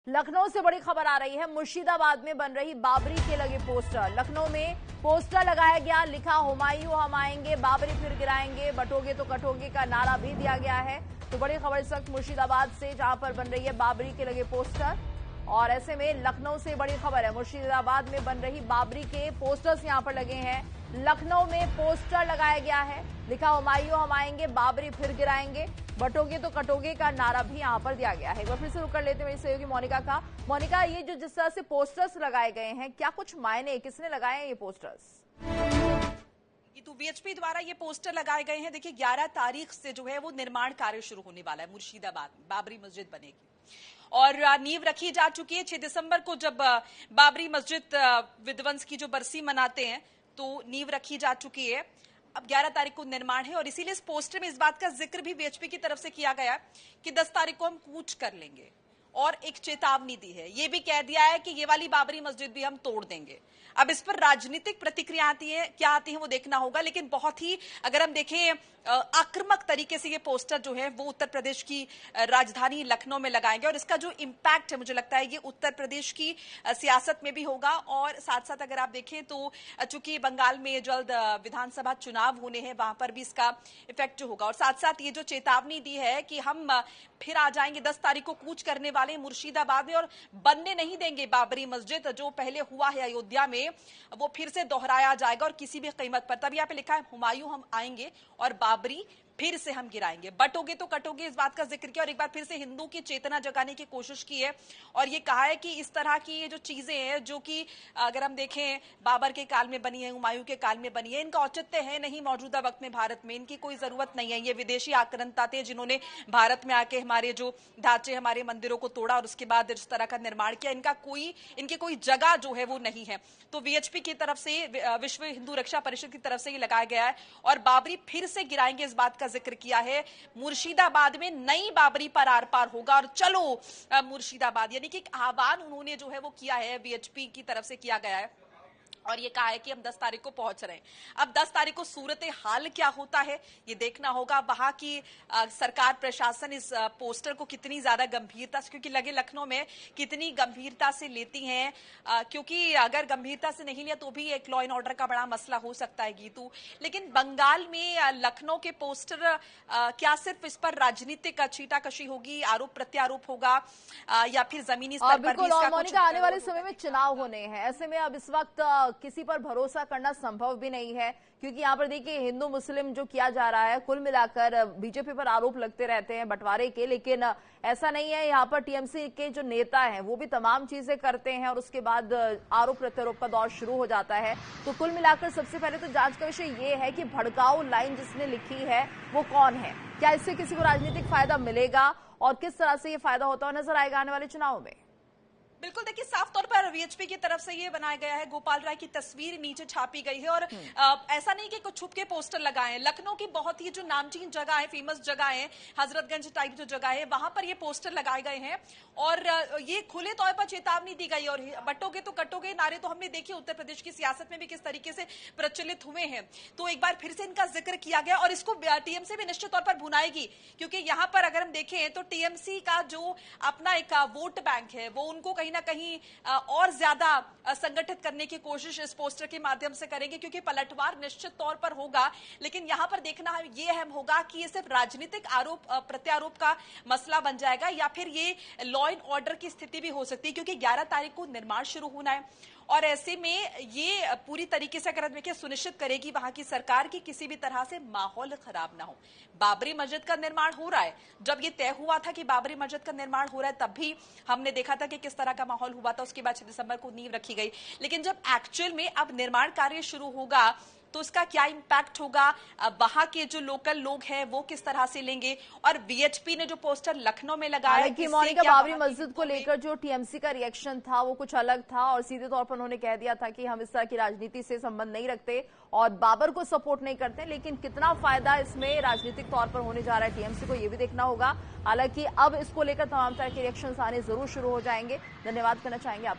लखनऊ से बड़ी खबर आ रही है। मुर्शिदाबाद में बन रही बाबरी के लगे पोस्टर। लखनऊ में पोस्टर लगाया गया, लिखा हुमायूं हम आएंगे, बाबरी फिर गिराएंगे, बटोगे तो कटोगे का नारा भी दिया गया है। तो बड़ी खबर इस वक्त मुर्शिदाबाद से, जहां पर बन रही है बाबरी के लगे पोस्टर। और ऐसे में लखनऊ से बड़ी खबर है, मुर्शिदाबाद में बन रही बाबरी के पोस्टर्स यहां पर लगे हैं। लखनऊ में पोस्टर लगाया गया है, लिखा हुमायूं हम आएंगे, बाबरी फिर गिराएंगे, बटोगे तो कटोगे का नारा भी यहां पर दिया गया है। एक बार फिर से रुक कर लेते हैं मेरी सहयोगी मोनिका का। मोनिका, ये जो जिस तरह से पोस्टर्स लगाए गए हैं, क्या कुछ मायने, किसने लगाए हैं ये पोस्टर्स? तो वीएचपी द्वारा ये पोस्टर लगाए गए हैं। देखिए 11 तारीख से जो है वो निर्माण कार्य शुरू होने वाला है। मुर्शिदाबाद में बाबरी मस्जिद बनेगी और नींव रखी जा चुकी है। 6 दिसंबर को जब बाबरी मस्जिद विध्वंस की जो बरसी मनाते हैं तो नींव रखी जा चुकी है। अब 11 तारीख को निर्माण है और इसीलिए इस पोस्टर में इस बात का जिक्र भी वीएचपी की तरफ से किया गया कि 10 तारीख को हम कूच कर लेंगे और एक चेतावनी दी है। ये भी कह दिया है कि ये वाली बाबरी मस्जिद भी हम तोड़ देंगे। अब इस पर राजनीतिक प्रतिक्रिया आती है, क्या आती है वो देखना होगा। लेकिन बहुत ही, अगर हम देखें, आक्रामक तरीके से ये पोस्टर जो है वो उत्तर प्रदेश की राजधानी लखनऊ में लगाएंगे और इसका जो इम्पैक्ट है मुझे लगता है ये उत्तर प्रदेश की सियासत में भी होगा। और साथ साथ अगर आप देखें तो चूंकि बंगाल में जल्द विधानसभा चुनाव होने हैं, वहां पर भी इसका इफेक्ट जो होगा। और साथ साथ ये जो चेतावनी दी है कि हम फिर आ जाएंगे, 10 तारीख को कूच करने वाले मुर्शिदाबाद में और बनने नहीं देंगे बाबरी मस्जिद। जो पहले हुआ है अयोध्या में वो फिर से दोहराया जाएगा और किसी भी कीमत पर। तब यहाँ पे लिखा है हुमायूं हम आएंगे और बाबरी फिर से हम गिराएंगे, बटोगे तो कटोगे, इस बात का जिक्र किया और एक बार फिर से हिंदू की चेतना जगाने की कोशिश की है। और ये कहा है कि इस तरह की ये जो चीजें हैं जो कि अगर हम देखें बाबर के काल में बनी है, हुमायूं के काल में बनी है, इनका औचित्य है नहीं मौजूदा वक्त में भारत में, इनकी कोई जरूरत नहीं है। ये विदेशी आक्रांता थे जिन्होंने भारत में आके हमारे जो ढांचे, हमारे मंदिरों को तोड़ा और उसके बाद इस तरह का निर्माण किया। इनकी कोई जगह जो है वो नहीं है। तो वीएचपी की तरफ से, विश्व हिंदू रक्षा परिषद की तरफ से ये लगाया गया है और बाबरी फिर से गिराएंगे इस बात का जिक्र किया है। मुर्शिदाबाद में नई बाबरी पर आर पार होगा और चलो मुर्शिदाबाद, यानी कि एक आह्वान उन्होंने जो है वो किया है, वीएचपी की तरफ से किया गया है। और ये कहा है कि हम 10 तारीख को पहुंच रहे हैं। अब 10 तारीख को सूरत हाल क्या होता है ये देखना होगा। वहां की सरकार, प्रशासन इस पोस्टर को कितनी ज्यादा गंभीरता से, क्योंकि लगे लखनऊ में, कितनी गंभीरता से लेती हैं। क्योंकि अगर गंभीरता से नहीं लिया तो भी एक लॉ एंड ऑर्डर का बड़ा मसला हो सकता है गीतू। लेकिन बंगाल में लखनऊ के पोस्टर, क्या सिर्फ इस पर राजनीतिक छीटाकशी होगी, आरोप प्रत्यारोप होगा या फिर जमीनी स्तर पर भी इसका कुछ? आने वाले समय में चुनाव होने हैं, ऐसे में अब इस वक्त किसी पर भरोसा करना संभव भी नहीं है। क्योंकि यहाँ पर देखिए हिंदू मुस्लिम जो किया जा रहा है, कुल मिलाकर बीजेपी पर आरोप लगते रहते हैं बंटवारे के, लेकिन ऐसा नहीं है। यहाँ पर टीएमसी के जो नेता हैं वो भी तमाम चीजें करते हैं और उसके बाद आरोप प्रत्यारोप का दौर शुरू हो जाता है। तो कुल मिलाकर सबसे पहले तो जांच का विषय ये है कि भड़काऊ लाइन जिसने लिखी है वो कौन है, क्या इससे किसी को राजनीतिक फायदा मिलेगा और किस तरह से ये फायदा होता हुआ नजर आएगा आने वाले चुनाव में। बिल्कुल, देखिए साफ तौर पर वीएचपी की तरफ से ये बनाया गया है। गोपाल राय की तस्वीर नीचे छापी गई है और ऐसा नहीं कि कुछ छुप के पोस्टर लगाए हैं। लखनऊ की बहुत ही जो नामचीन जगह है, फेमस जगह है, हजरतगंज टाइप जो जगह है, वहां पर ये पोस्टर लगाए गए हैं और ये खुले तौर पर चेतावनी दी गई। और बटोगे तो कटोगे नारे तो हमने देखे उत्तर प्रदेश की सियासत में भी किस तरीके से प्रचलित हुए हैं। तो एक बार फिर से इनका जिक्र किया गया और इसको टीएमसी भी निश्चित तौर पर भुनाएगी। क्योंकि यहाँ पर अगर हम देखें तो टीएमसी का जो अपना एक वोट बैंक है वो उनको कहीं ना कहीं और ज्यादा संगठित करने की कोशिश इस पोस्टर के माध्यम से करेंगे, क्योंकि पलटवार निश्चित तौर पर होगा। लेकिन यहां पर देखना ये अहम होगा कि ये सिर्फ राजनीतिक आरोप प्रत्यारोप का मसला बन जाएगा या फिर ये लॉ एंड ऑर्डर की स्थिति भी हो सकती है। क्योंकि 11 तारीख को निर्माण शुरू होना है और ऐसे में ये पूरी तरीके से अगर देखिए सुनिश्चित करेगी वहां की सरकार की किसी भी तरह से माहौल खराब ना हो। बाबरी मस्जिद का निर्माण हो रहा है, जब ये तय हुआ था कि बाबरी मस्जिद का निर्माण हो रहा है तब भी हमने देखा था कि किस तरह का माहौल हुआ था। उसके बाद 6 दिसंबर को नींव रखी गई। लेकिन जब एक्चुअल में अब निर्माण कार्य शुरू होगा तो इसका क्या इंपैक्ट होगा, वहां के जो लोकल लोग हैं वो किस तरह से लेंगे। और वीएचपी ने जो पोस्टर लखनऊ में लगाया, मोनिका, बाबरी मस्जिद को लेकर जो टीएमसी का रिएक्शन था वो कुछ अलग था और सीधे तौर पर उन्होंने कह दिया था कि हम इस तरह की राजनीति से संबंध नहीं रखते और बाबर को सपोर्ट नहीं करते। लेकिन कितना फायदा इसमें राजनीतिक तौर पर होने जा रहा है टीएमसी को, ये भी देखना होगा। हालांकि अब इसको लेकर तमाम तरह के रिएक्शन आने जरूर शुरू हो जाएंगे। धन्यवाद करना चाहेंगे आप।